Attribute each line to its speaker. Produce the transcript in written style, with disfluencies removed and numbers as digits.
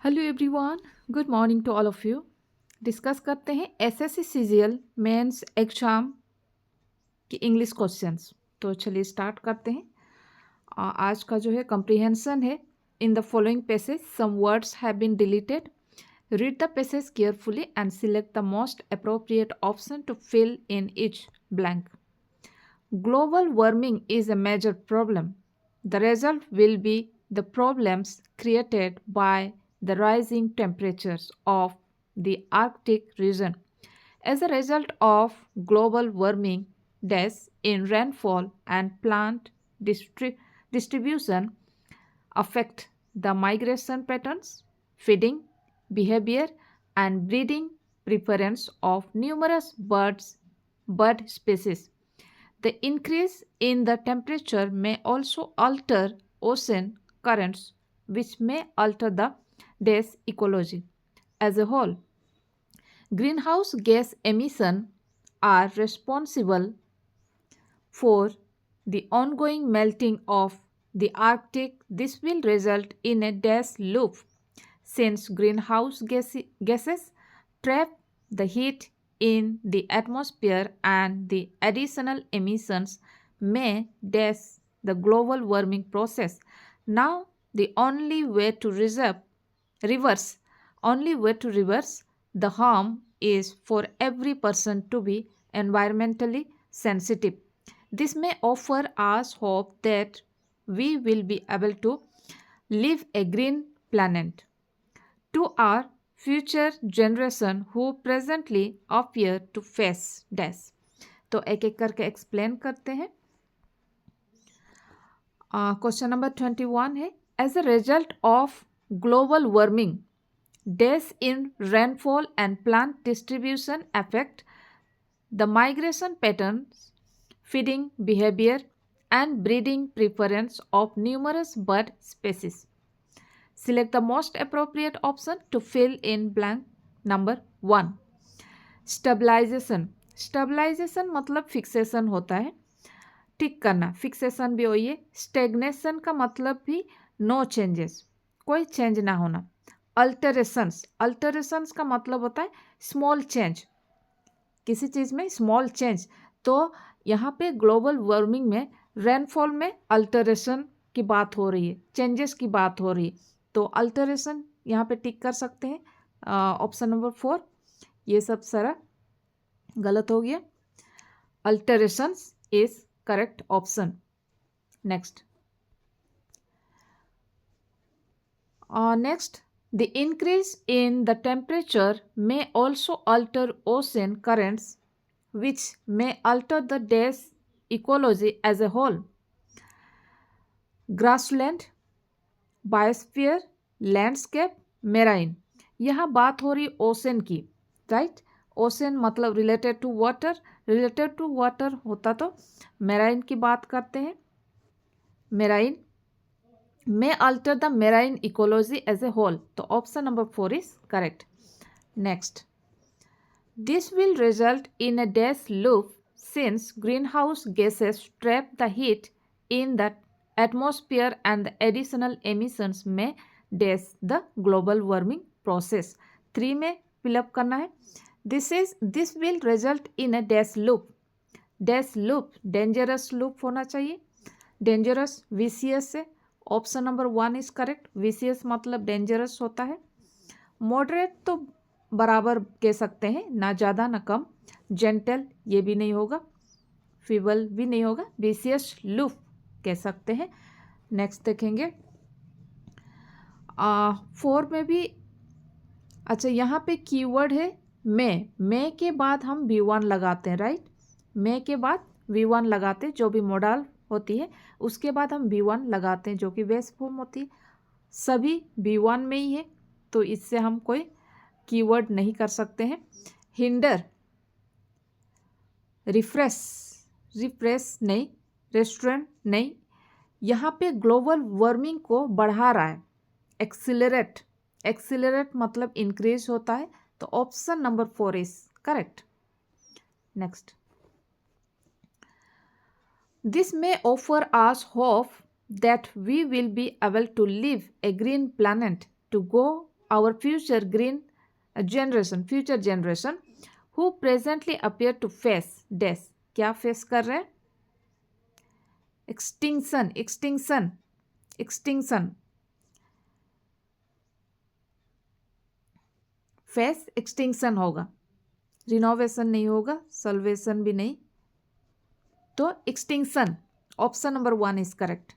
Speaker 1: Hello everyone, good morning to all of you. Discuss करते हैं SSC CGL mains exam की English questions. तो चलिए स्टार्ट करते हैं। आज का जो है कम्प्रीहेंशन है। In the following passage some words have been deleted. Read the passage carefully and select the most appropriate option to fill in each blank. Global warming is a major problem. The result will be the problems created by the rising temperatures of the Arctic region. As a result of global warming, deaths in rainfall and plant distribution affect the migration patterns, feeding behavior, and breeding preference of numerous bird species. The increase in the temperature may also alter ocean currents, which may alter the day's ecology. As a whole, greenhouse gas emissions are responsible for the ongoing melting of the Arctic. This will result in a dash loop since greenhouse gases trap the heat in the atmosphere and the additional emissions may dash the global warming process. Now, the reverse only way to reverse the harm is for every person to be environmentally sensitive. This may offer us hope that we will be able to live a green planet to our future generation who presently appear to face death. तो एक एक करके explain करते हैं। Question number 21 है, as a result of global warming deaths in rainfall and plant distribution affect the migration patterns, feeding behavior, and breeding preference of numerous bird species. Select the most appropriate option to fill in blank. Number 1. Stabilization. Stabilization मतलब fixation होता है, टिक करना। Fixation भी वही है। Stagnation का मतलब भी नो चेंजेस, कोई चेंज ना होना। अल्टरेशंस, अल्टरेशंस का मतलब होता है स्मॉल चेंज, किसी चीज़ में स्मॉल चेंज। तो यहाँ पे ग्लोबल वार्मिंग में रेनफॉल में अल्टरेशन की बात हो रही है, चेंजेस की बात हो रही है। तो अल्टरेशन यहाँ पे टिक कर सकते हैं। ऑप्शन नंबर 4, ये सब सारा गलत हो गया। Alterations is correct option. Next next, the increase in the temperature may also alter ocean currents, which may alter the day's ecology as a whole. Grassland, biosphere, landscape, marine. यहाँ बात हो रही ओशन की, राइट। ओशन मतलब related to water, related to water होता तो marine की बात करते हैं। Marine may alter the marine ecology as a whole. So option number 4 is correct. Next, this will result in a dash loop since greenhouse gases trap the heat in the atmosphere and the additional emissions may dash the global warming process. 3 में fill up करना है। This will result in a dash loop. Dash loop dangerous loop होना चाहिए, dangerous vicious से। Option number 1 is correct. Vicious मतलब dangerous होता है। Moderate तो बराबर कह सकते हैं, ना ज़्यादा ना कम। जेंटल ये भी नहीं होगा, फीबल भी नहीं होगा, विशियस लूफ कह सकते हैं। नेक्स्ट देखेंगे 4 में भी। अच्छा, यहाँ पे कीवर्ड है मे के बाद हम V1 लगाते हैं, राइट। मे के बाद V1 लगाते हैं, जो भी मॉडल होती है उसके बाद हम V1 लगाते हैं, जो कि बेस फॉर्म होती है। सभी V1 में ही है, तो इससे हम कोई कीवर्ड नहीं कर सकते हैं। हिंडर, रिफ्रेश नहीं, रेस्टोरेंट नहीं। यहाँ पे ग्लोबल वार्मिंग को बढ़ा रहा है। एक्सिलरेट मतलब इंक्रीज होता है। तो option number 4 is correct. Next, this may offer us hope that we will be able to live a green planet to go our future generation who presently appear to face death. क्या face कर रहे हैं? Extinction face extinction होगा, renovation नहीं होगा, salvation भी नहीं, तो extinction option number 1 is correct.